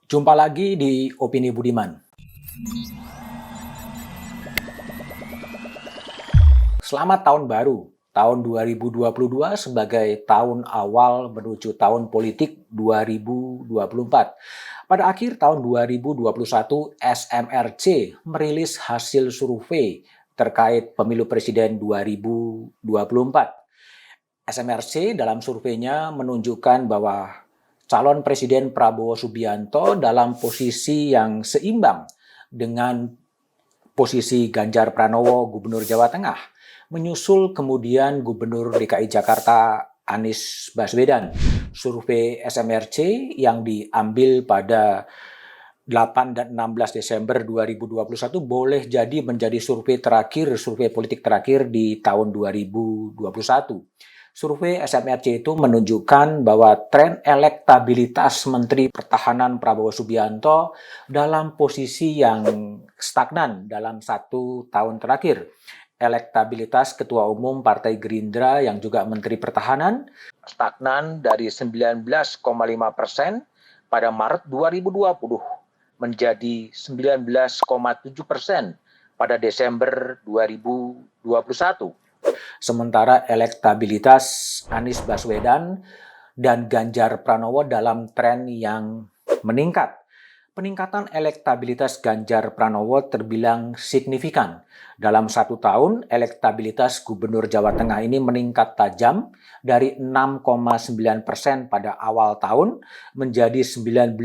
Jumpa lagi di Opini Budiman. Selamat tahun baru, tahun 2022 sebagai tahun awal menuju tahun politik 2024. Pada akhir tahun 2021, SMRC merilis hasil survei terkait pemilu presiden 2024. SMRC dalam surveinya menunjukkan bahwa calon Presiden Prabowo Subianto dalam posisi yang seimbang dengan posisi Ganjar Pranowo, Gubernur Jawa Tengah, menyusul kemudian Gubernur DKI Jakarta Anies Baswedan. Survei SMRC yang diambil pada 8 dan 16 Desember 2021 boleh jadi menjadi survei politik terakhir di tahun 2021. Survei SMRC itu menunjukkan bahwa tren elektabilitas Menteri Pertahanan Prabowo Subianto dalam posisi yang stagnan dalam 1 tahun terakhir. Elektabilitas Ketua Umum Partai Gerindra yang juga Menteri Pertahanan stagnan dari 19,5% pada Maret 2020 menjadi 19,7% pada Desember 2021. Sementara elektabilitas Anies Baswedan dan Ganjar Pranowo dalam tren yang meningkat. Peningkatan elektabilitas Ganjar Pranowo terbilang signifikan. Dalam 1 tahun, elektabilitas Gubernur Jawa Tengah ini meningkat tajam dari 6,9% pada awal tahun menjadi 19,2%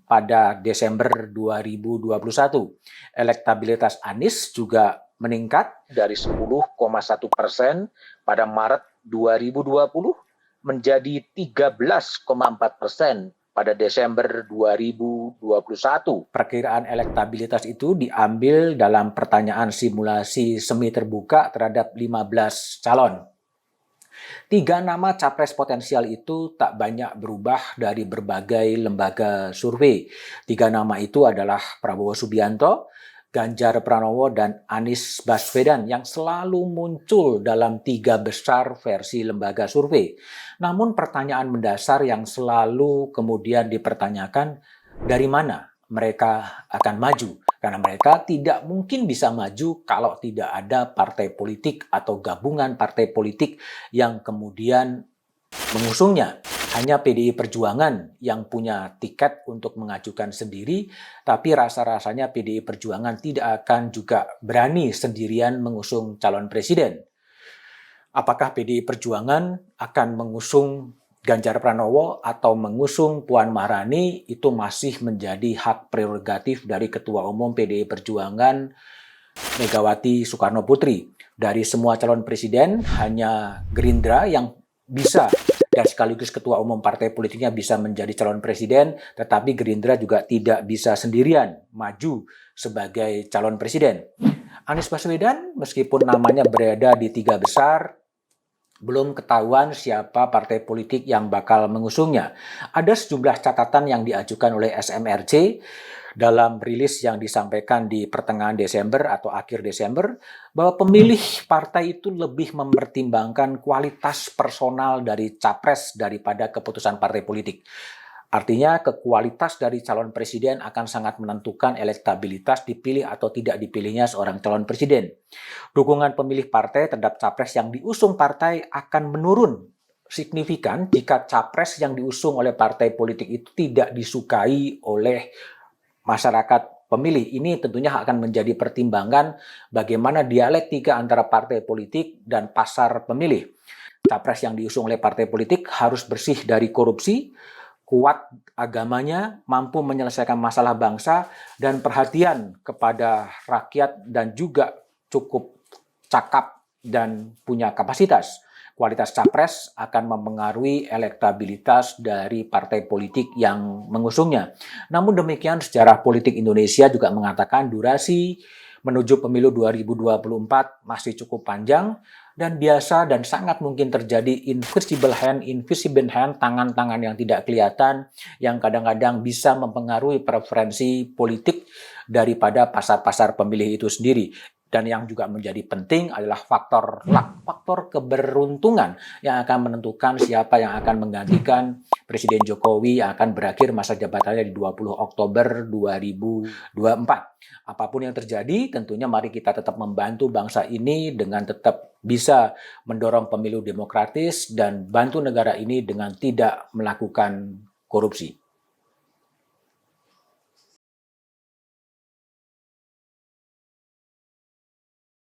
pada Desember 2021. Elektabilitas Anies juga meningkat dari 10,1% pada Maret 2020 menjadi 13,4% pada Desember 2021. Perkiraan elektabilitas itu diambil dalam pertanyaan simulasi semi terbuka terhadap 15 calon. 3 nama capres potensial itu tak banyak berubah dari berbagai lembaga survei. 3 nama itu adalah Prabowo Subianto, Ganjar Pranowo, dan Anies Baswedan yang selalu muncul dalam 3 besar versi lembaga survei. Namun pertanyaan mendasar yang selalu kemudian dipertanyakan, dari mana mereka akan maju? Karena mereka tidak mungkin bisa maju kalau tidak ada partai politik atau gabungan partai politik yang kemudian mengusungnya. Hanya PDI Perjuangan yang punya tiket untuk mengajukan sendiri, tapi rasa-rasanya PDI Perjuangan tidak akan juga berani sendirian mengusung calon presiden. Apakah PDI Perjuangan akan mengusung Ganjar Pranowo atau mengusung Puan Maharani, itu masih menjadi hak prerogatif dari Ketua Umum PDI Perjuangan Megawati Soekarno Putri. Dari semua calon presiden, hanya Gerindra yang bisa dan sekaligus ketua umum partai politiknya bisa menjadi calon presiden, tetapi Gerindra juga tidak bisa sendirian maju sebagai calon presiden. Anies Baswedan, meskipun namanya berada di 3 besar, belum ketahuan siapa partai politik yang bakal mengusungnya. Ada sejumlah catatan yang diajukan oleh SMRC dalam rilis yang disampaikan di pertengahan Desember atau akhir Desember, bahwa pemilih partai itu lebih mempertimbangkan kualitas personal dari capres daripada keputusan partai politik. Artinya kualitas dari calon presiden akan sangat menentukan elektabilitas dipilih atau tidak dipilihnya seorang calon presiden. Dukungan pemilih partai terhadap capres yang diusung partai akan menurun signifikan jika capres yang diusung oleh partai politik itu tidak disukai oleh masyarakat pemilih. Ini tentunya akan menjadi pertimbangan bagaimana dialektika antara partai politik dan pasar pemilih. Capres yang diusung oleh partai politik harus bersih dari korupsi, kuat agamanya, mampu menyelesaikan masalah bangsa, dan perhatian kepada rakyat, dan juga cukup cakap dan punya kapasitas. Kualitas capres akan mempengaruhi elektabilitas dari partai politik yang mengusungnya. Namun demikian, sejarah politik Indonesia juga mengatakan durasi menuju pemilu 2024 masih cukup panjang dan biasa dan sangat mungkin terjadi invisible hand, tangan-tangan yang tidak kelihatan yang kadang-kadang bisa mempengaruhi preferensi politik daripada pasar-pasar pemilih itu sendiri. Dan yang juga menjadi penting adalah faktor luck, faktor keberuntungan yang akan menentukan siapa yang akan menggantikan Presiden Jokowi yang akan berakhir masa jabatannya di 20 Oktober 2024. Apapun yang terjadi, tentunya mari kita tetap membantu bangsa ini dengan tetap bisa mendorong pemilu demokratis dan bantu negara ini dengan tidak melakukan korupsi.